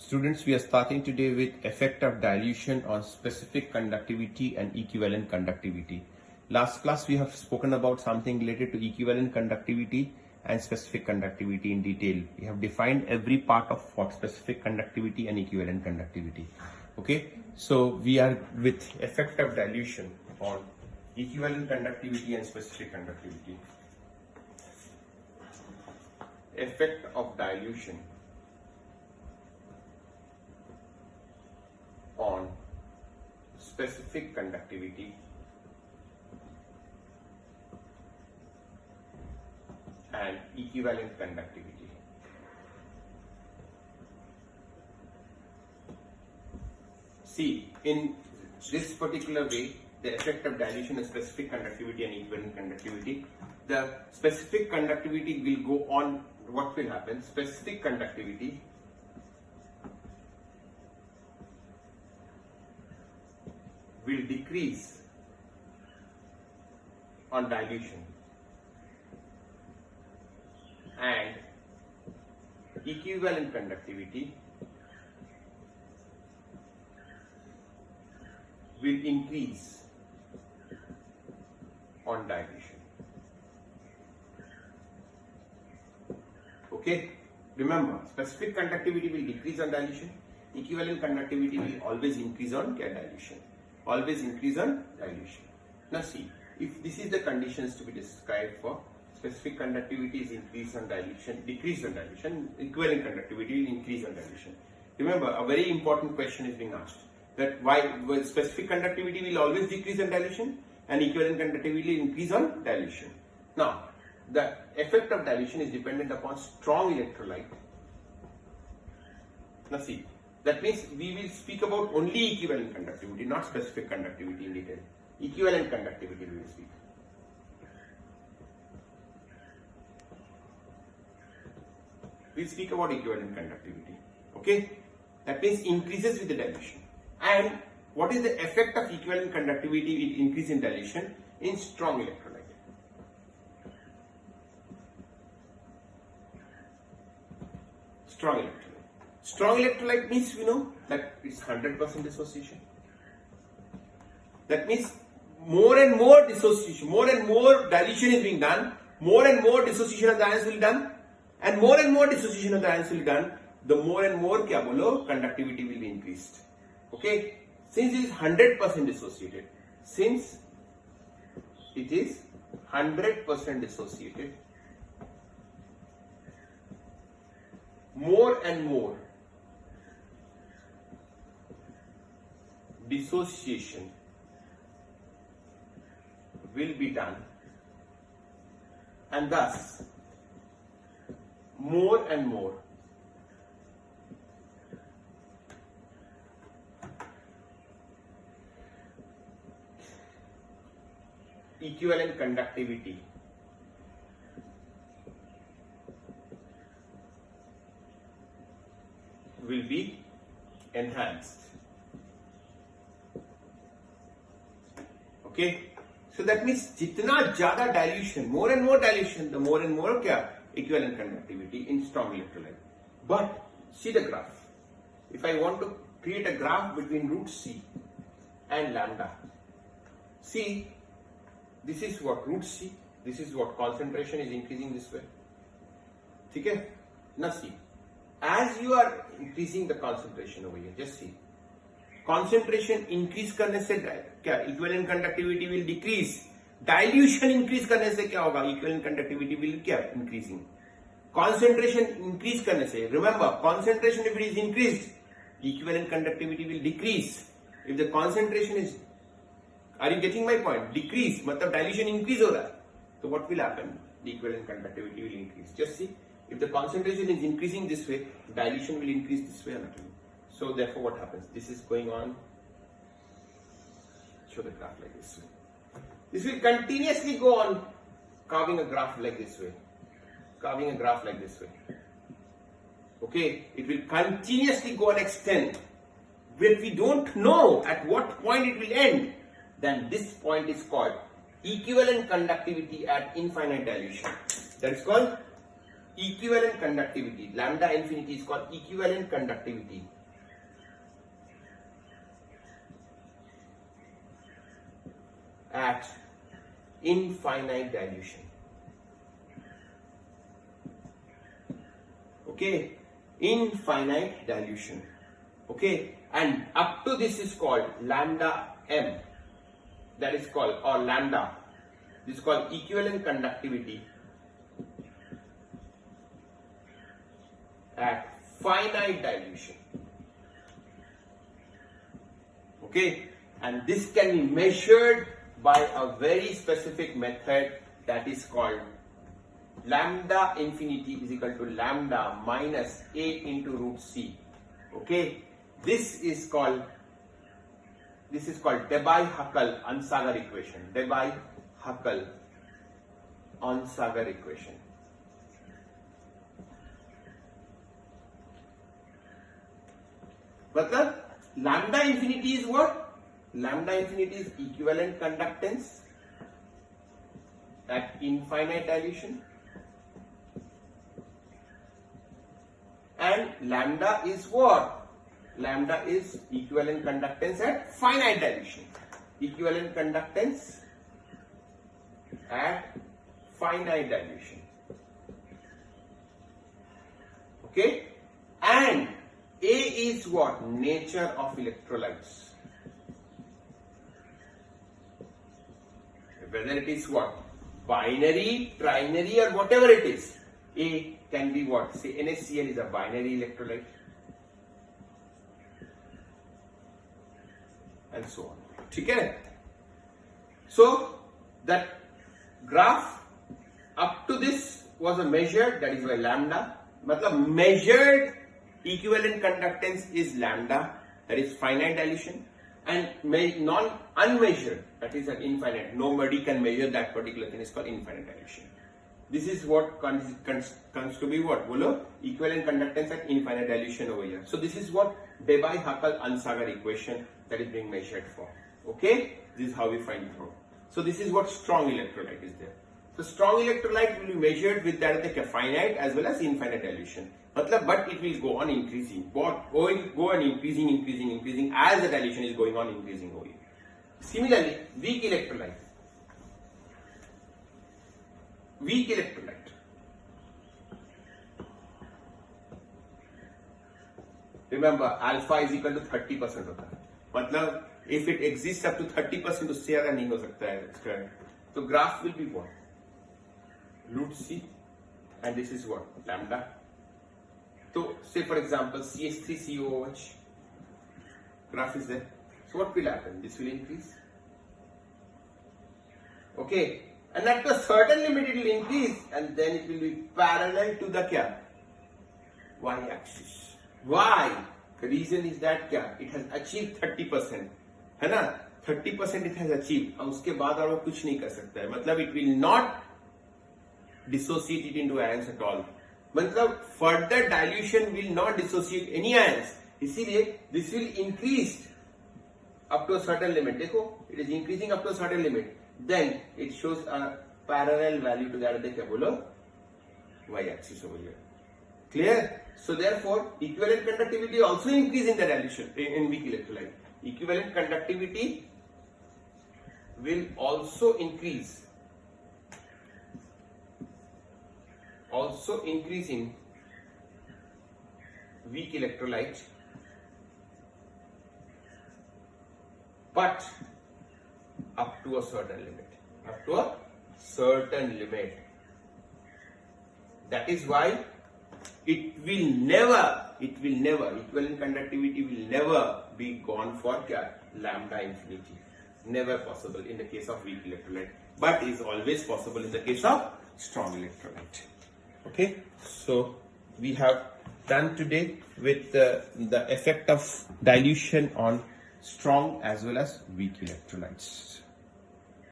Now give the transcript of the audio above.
Students, we are starting today with effect of dilution on specific conductivity and equivalent conductivity. Last class we have spoken about something related to equivalent conductivity and specific conductivity in detail. We have defined every part of what specific conductivity and equivalent conductivity. Okay, so we are with effect of dilution on equivalent conductivity and specific conductivity. Effect of dilution on specific conductivity and equivalent conductivity. See, in this particular way, the effect of dilution on specific conductivity and equivalent conductivity, the specific conductivity will go on. What will happen? Specific conductivity will decrease on dilution and equivalent conductivity will increase on dilution. Okay, remember, specific conductivity will decrease on dilution, equivalent conductivity will always increase on dilution. Always increase on dilution. Now see, if this is the conditions to be described for specific conductivity is increase on dilution, decrease on dilution, equivalent conductivity will increase on dilution. Remember, a very important question is being asked, that why specific conductivity will always decrease on dilution and equivalent conductivity will increase on dilution. Now, the effect of dilution is dependent upon strong electrolyte. Now see, that means we will speak about only equivalent conductivity, not specific conductivity in detail. Equivalent conductivity we will speak. We will speak about equivalent conductivity. Okay? That means increases with the dilution. And what is the effect of equivalent conductivity with increase in dilution in strong electrolyte? Strong electrolyte. Strong electrolyte means we know that it's 100% dissociation. That means more and more dissociation, more and more dilution is being done, more and more dissociation of the ions will be done, and more dissociation of the ions will be done, the more and more kya bolo, conductivity will be increased. Okay? Since it is 100% dissociated, since it is 100% dissociated, more and more dissociation will be done, and thus more and more equivalent conductivity will be enhanced. Okay, so that means jitna jyada dilution, more and more dilution, the more and more kya equivalent conductivity in strong electrolyte. But see the graph. If I want to create a graph between root C and lambda, see, this is what root C, this is what concentration is increasing this way. Okay? Now see, as you are increasing the concentration over here, just see, concentration increase करने से क्या equivalent conductivity will decrease, dilution increase करने से क्या होगा, equivalent conductivity will क्या increasing, concentration increase करने से, remember concentration if it is increased, equivalent conductivity will decrease. If the concentration is, are you getting my point, decrease मतलब dilution increase हो रहा है, so what will happen, the equivalent conductivity will increase. Just see, if the concentration is increasing this way, dilution will increase this way. So therefore what happens? This is going on. Show the graph like this way. This will continuously go on carving a graph like this way. Carving a graph like this way. Okay? It will continuously go and extend. When we don't know at what point it will end, then this point is called equivalent conductivity at infinite dilution. That is called equivalent conductivity. Lambda infinity is called equivalent conductivity. At infinite dilution. Okay, infinite dilution. Okay, and up to this is called lambda m. That is called, or lambda. This is called equivalent conductivity at finite dilution. Okay, and this can be measured by a very specific method that is called lambda infinity is equal to lambda minus a into root c. Okay, this is called Debye-Huckel-Onsager equation. Debye-Huckel-Onsager equation. मतलब lambda infinity is what? Lambda infinity is equivalent conductance at infinite dilution, and lambda is what? Lambda is equivalent conductance at finite dilution. Equivalent conductance at finite dilution. Okay, and A is what? Nature of electrolytes. Whether it is what? Binary, trinary, or whatever it is. A can be what? Say NaCl is a binary electrolyte. And so on. Okay? So, that graph up to this was a measured, that is why lambda. Matlab measured equivalent conductance is lambda, that is finite dilution, and unmeasured, that is at infinite. Nobody can measure that particular thing, is called infinite dilution. This is what comes to be what? Bolo? Equivalent conductance at infinite dilution over here. So this is what Debye-Huckel-Onsager equation that is being measured for. Okay? This is how we find it out. So this is what strong electrolyte is there. So strong electrolyte will be measured with that at the finite as well as infinite dilution. But it will go on increasing. Go on increasing as the dilution is going on increasing over here. Similarly, weak electrolyte. Remember, alpha is equal to 30% होता है. मतलब if it exists up to 30% उससे ज़्यादा नहीं हो सकता है इसका. So graph will be what? Root C, and this is what? Lambda. So say for example CH3COOH graph is there. So what will happen? This will increase. Okay. And at a certain limit it will increase, and then it will be parallel to the kya? Y-axis. Why? The reason is that kya? It has achieved 30%. है ना? 30% it has achieved. और उसके बाद और वो कुछ नहीं कर सकता है. मतलब it will not dissociate it into ions at all. मतलब further dilution will not dissociate any ions. इसीलिए this will increase up to a certain limit. देखो, it is increasing up to a certain limit. Then it shows a parallel value to that. क्या बोलो? Y-axis over here. Clear? So therefore, equivalent conductivity also increase in the dilution in weak electrolyte. Equivalent conductivity will also increase. In weak electrolyte, but up to a certain limit. That is why equivalent conductivity will never be gone for lambda infinity. Never possible in the case of weak electrolyte, but is always possible in the case of strong electrolyte. Okay, so we have done today with the effect of dilution on strong as well as weak electrolytes.